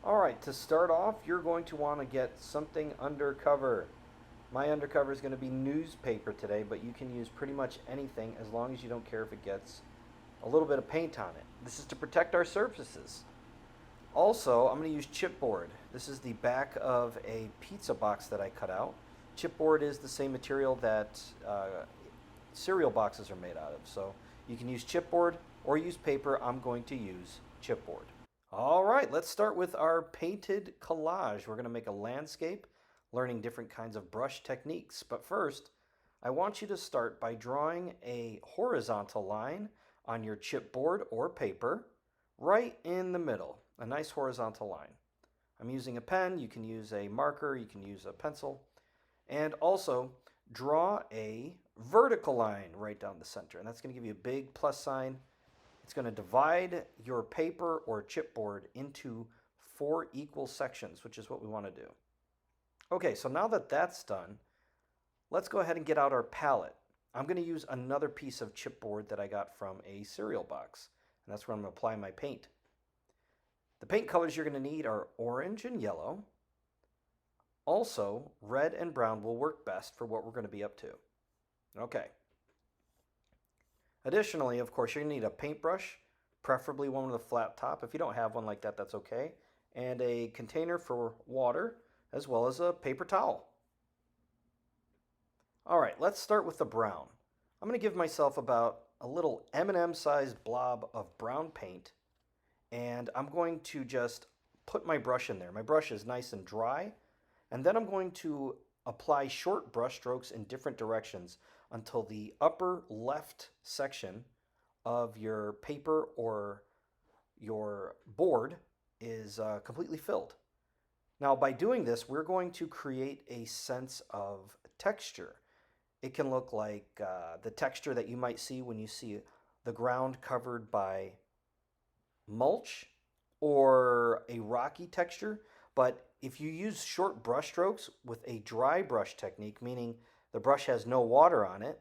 Alright, to start off, you're going to want to get something undercover. My undercover is going to be newspaper today, but you can use pretty much anything as long as you don't care if it gets a little bit of paint on it. This is to protect our surfaces. Also, I'm going to use chipboard. This is the back of a pizza box that I cut out. Chipboard is the same material that cereal boxes are made out of. So you can use chipboard or use paper. I'm going to use chipboard. All right, let's start with our painted collage. We're going to make a landscape, learning different kinds of brush techniques. But first, I want you to start by drawing a horizontal line on your chipboard or paper right in the middle, a nice horizontal line. I'm using a pen. You can use a marker. You can use a pencil. And also, draw a vertical line right down the center. And that's going to give you a big plus sign. It's going to divide your paper or chipboard into 4 equal sections, which is what we want to do. Okay, so now that that's done, let's go ahead and get out our palette. I'm going to use another piece of chipboard that I got from a cereal box, and that's where I'm going to apply my paint. The paint colors you're going to need are orange and yellow. Also, red and brown will work best for what we're going to be up to. Okay. Additionally, of course, you're going to need a paintbrush, preferably one with a flat top. If you don't have one like that, that's okay. And a container for water, as well as a paper towel. All right, let's start with the brown. I'm going to give myself about a little M&M sized blob of brown paint, and I'm going to just put my brush in there. My brush is nice and dry, and then I'm going to apply short brush strokes in different directions until the upper left section of your paper or your board is completely filled. Now, by doing this, we're going to create a sense of texture. It can look like the texture that you might see when you see the ground covered by mulch or a rocky texture. But if you use short brush strokes with a dry brush technique, meaning the brush has no water on it,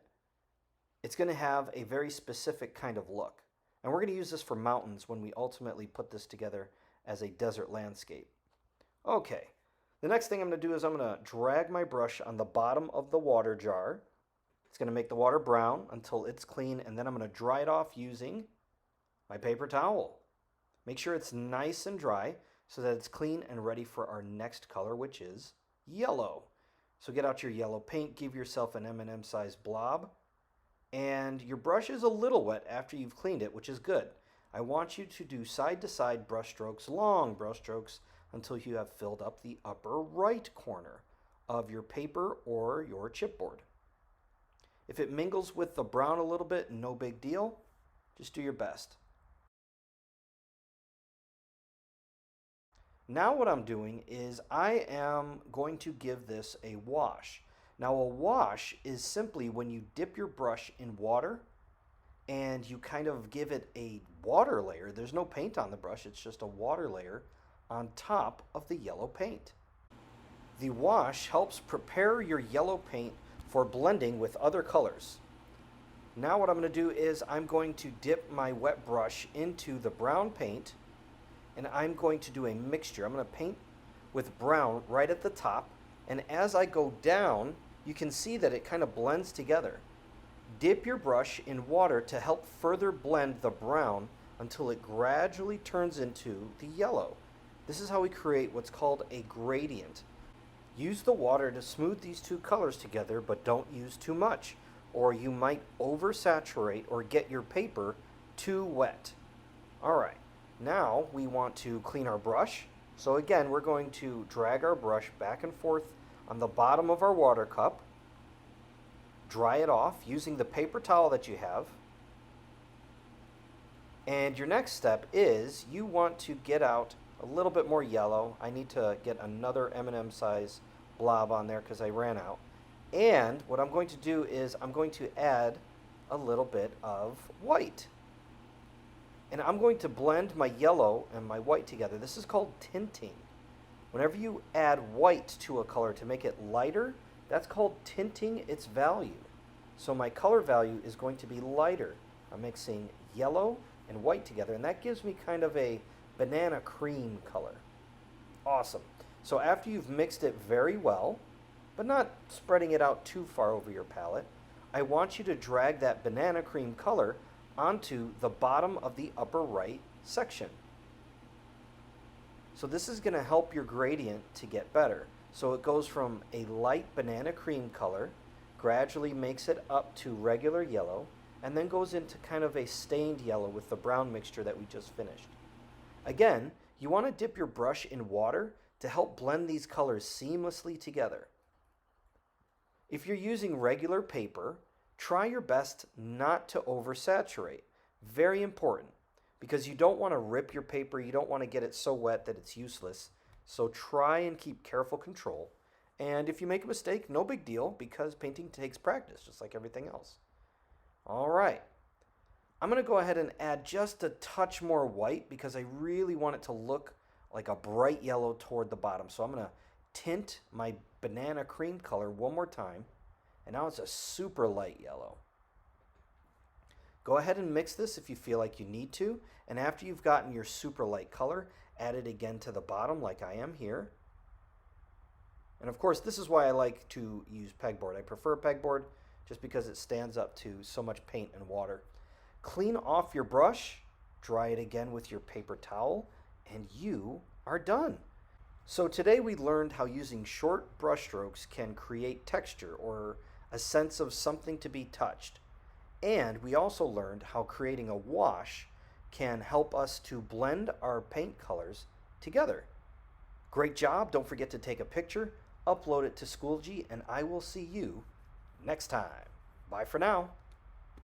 it's going to have a very specific kind of look. And we're going to use this for mountains when we ultimately put this together as a desert landscape. Okay, the next thing I'm going to do is I'm going to drag my brush on the bottom of the water jar. It's going to make the water brown until it's clean, and then I'm going to dry it off using my paper towel. Make sure it's nice and dry so that it's clean and ready for our next color, which is yellow. So get out your yellow paint, give yourself an M&M sized blob, and your brush is a little wet after you've cleaned it, which is good. I want you to do side-to-side brush strokes, long brush strokes, until you have filled up the upper right corner of your paper or your chipboard. If it mingles with the brown a little bit, no big deal. Just do your best. Now what I'm doing is I am going to give this a wash. Now a wash is simply when you dip your brush in water and you kind of give it a water layer. There's no paint on the brush, it's just a water layer on top of the yellow paint. The wash helps prepare your yellow paint for blending with other colors. Now what I'm going to do is I'm going to dip my wet brush into the brown paint, and I'm going to do a mixture. I'm going to paint with brown right at the top, and as I go down, you can see that it kind of blends together. Dip your brush in water to help further blend the brown until it gradually turns into the yellow. This is how we create what's called a gradient. Use the water to smooth these two colors together, but don't use too much, or you might oversaturate or get your paper too wet. All right. Now we want to clean our brush. So again, we're going to drag our brush back and forth on the bottom of our water cup. Dry it off using the paper towel that you have. And your next step is you want to get out a little bit more yellow. I need to get another M&M size blob on there because I ran out. And what I'm going to do is I'm going to add a little bit of white. And I'm going to blend my yellow and my white together. This is called tinting. Whenever you add white to a color to make it lighter, that's called tinting its value. So my color value is going to be lighter. I'm mixing yellow and white together, and that gives me kind of a banana cream color. Awesome. So after you've mixed it very well, but not spreading it out too far over your palette, I want you to drag that banana cream color onto the bottom of the upper right section. So this is going to help your gradient to get better. So it goes from a light banana cream color, gradually makes it up to regular yellow, and then goes into kind of a stained yellow with the brown mixture that we just finished. Again, you want to dip your brush in water to help blend these colors seamlessly together. If you're using regular paper, try your best not to oversaturate. Very important, because you don't want to rip your paper, you don't want to get it so wet that it's useless. So try and keep careful control. And if you make a mistake, no big deal, because painting takes practice, just like everything else. All right. I'm going to go ahead and add just a touch more white because I really want it to look like a bright yellow toward the bottom. So I'm going to tint my banana cream color one more time. And now it's a super light yellow. Go ahead and mix this if you feel like you need to. And after you've gotten your super light color, add it again to the bottom like I am here. And of course, this is why I like to use pegboard. I prefer pegboard just because it stands up to so much paint and water. Clean off your brush, dry it again with your paper towel, and you are done. So today we learned how using short brush strokes can create texture or a sense of something to be touched. And we also learned how creating a wash can help us to blend our paint colors together. Great job. Don't forget to take a picture, upload it to Schoology, and I will see you next time. Bye for now.